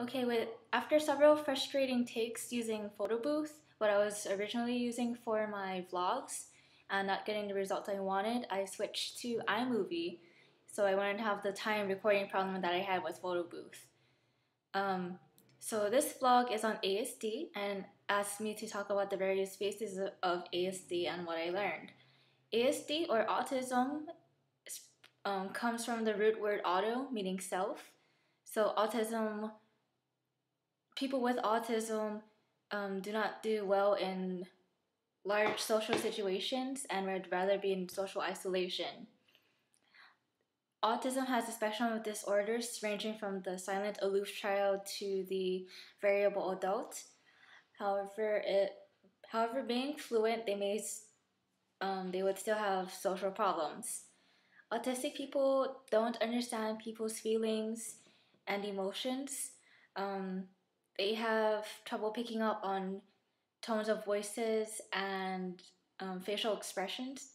Okay, after several frustrating takes using photo booth, what I was originally using for my vlogs, and not getting the results I wanted, I switched to iMovie, so I wouldn't have the time recording problem that I had with photo booth. So this vlog is on ASD and asked me to talk about the various phases of ASD and what I learned. ASD, or autism, comes from the root word auto, meaning self. So people with autism do not do well in large social situations and would rather be in social isolation. Autism has a spectrum of disorders ranging from the silent aloof child to the variable adult. However, being fluent, they would still have social problems. Autistic people don't understand people's feelings and emotions. They have trouble picking up on tones of voices and facial expressions.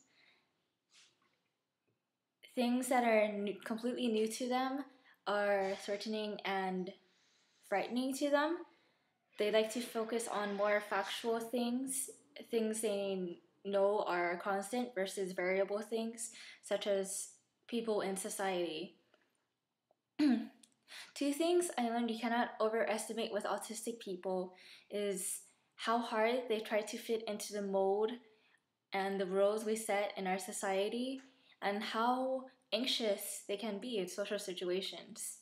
Things that are completely new to them are threatening and frightening to them. They like to focus on more factual things they know are constant versus variable things, such as people in society. Two things I learned you cannot overestimate with autistic people is how hard they try to fit into the mold and the roles we set in our society, and how anxious they can be in social situations.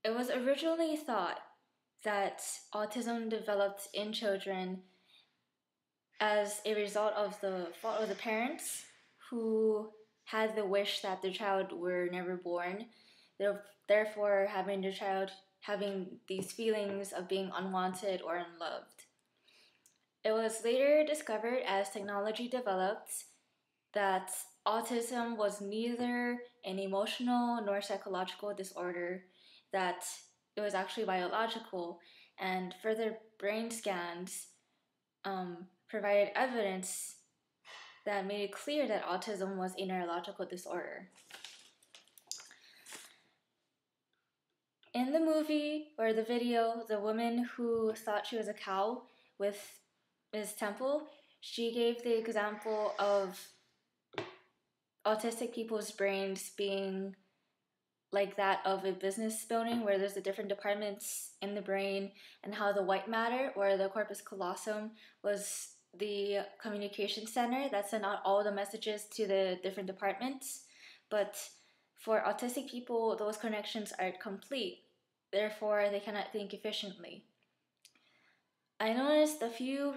It was originally thought that autism developed in children as a result of the fault of the parents who had the wish that their child were never born, therefore having their child having these feelings of being unwanted or unloved. It was later discovered as technology developed that autism was neither an emotional nor psychological disorder, that it was actually biological, and further brain scans provided evidence that made it clear that autism was a neurological disorder. In the movie or the video, the woman who thought she was a cow with Ms. Temple, she gave the example of autistic people's brains being like that of a business building where there's the different departments in the brain, and how the white matter or the corpus callosum was the communication center that sent out all the messages to the different departments. But for autistic people, those connections aren't complete. Therefore, they cannot think efficiently. I noticed a few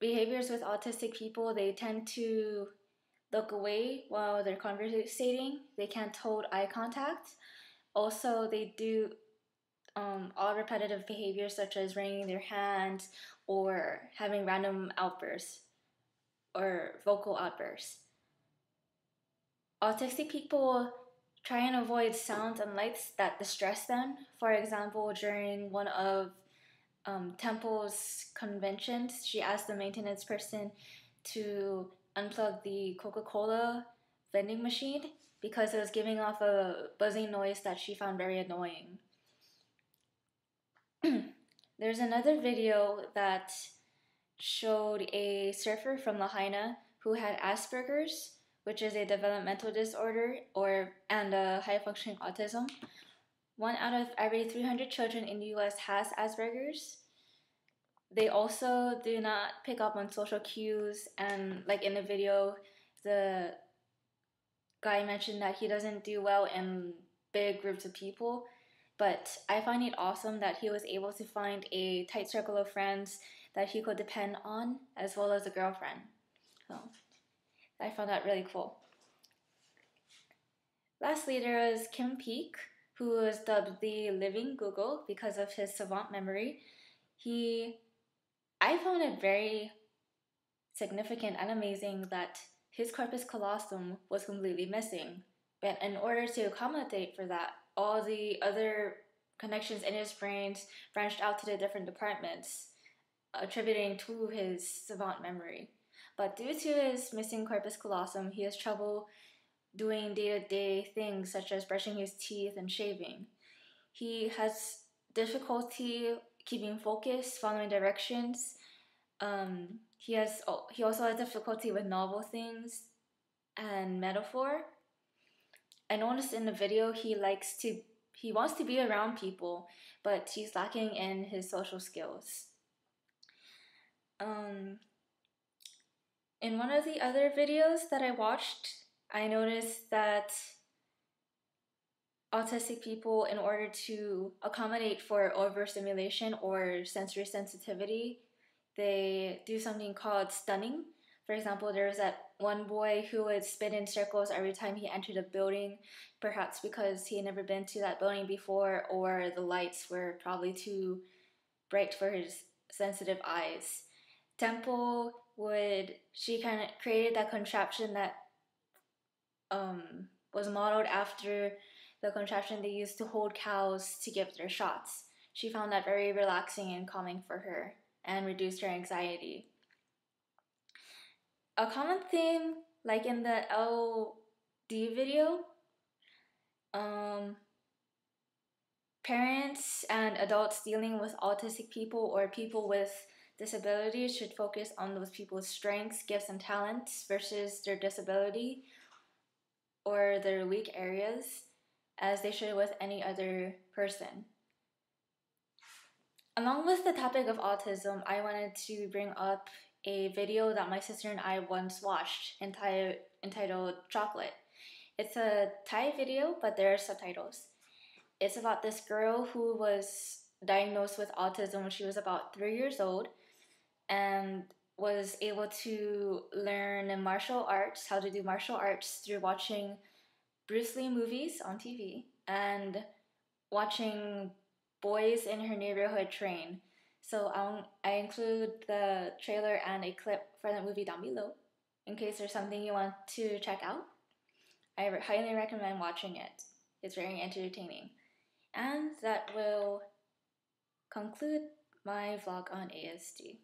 behaviors with autistic people. They tend to look away while they're conversating. They can't hold eye contact. Also, they do all repetitive behaviors such as wringing their hands or having random outbursts or vocal outbursts. Autistic people try and avoid sounds and lights that distress them. For example, during one of Temple's conventions, she asked the maintenance person to unplug the Coca-Cola vending machine because it was giving off a buzzing noise that she found very annoying. There's another video that showed a surfer from Lahaina who had Asperger's, which is a developmental disorder and a high-functioning autism. 1 out of every 300 children in the US has Asperger's. They also do not pick up on social cues, and like in the video, the guy mentioned that he doesn't do well in big groups of people. But I find it awesome that he was able to find a tight circle of friends that he could depend on, as well as a girlfriend. So I found that really cool. Lastly, there was Kim Peek, who was dubbed the living Google because of his savant memory. I found it very significant and amazing that his corpus callosum was completely missing. But in order to accommodate for that, all the other connections in his brains branched out to the different departments, attributing to his savant memory. But due to his missing corpus callosum, he has trouble doing day-to-day things such as brushing his teeth and shaving. He has difficulty keeping focus, following directions. He also has difficulty with novel things and metaphor. I noticed in the video he wants to be around people, but he's lacking in his social skills. In one of the other videos that I watched, I noticed that autistic people, in order to accommodate for overstimulation or sensory sensitivity, they do something called stunning. For example, there was that one boy who would spin in circles every time he entered a building, perhaps because he had never been to that building before, or the lights were probably too bright for his sensitive eyes. Temple she kind of created that contraption that was modeled after the contraption they used to hold cows to give their shots. She found that very relaxing and calming for her and reduced her anxiety. A common theme, like in the LD video, parents and adults dealing with autistic people or people with disabilities should focus on those people's strengths, gifts, and talents versus their disability or their weak areas, as they should with any other person. Along with the topic of autism, I wanted to bring up a video that my sister and I once watched entitled Chocolate. It's a Thai video, but there are subtitles. It's about this girl who was diagnosed with autism when she was about 3 years old and was able to learn martial arts, how to do martial arts, through watching Bruce Lee movies on TV and watching boys in her neighborhood train. So I include the trailer and a clip for that movie down below in case there's something you want to check out. I highly recommend watching it. It's very entertaining. And that will conclude my vlog on ASD.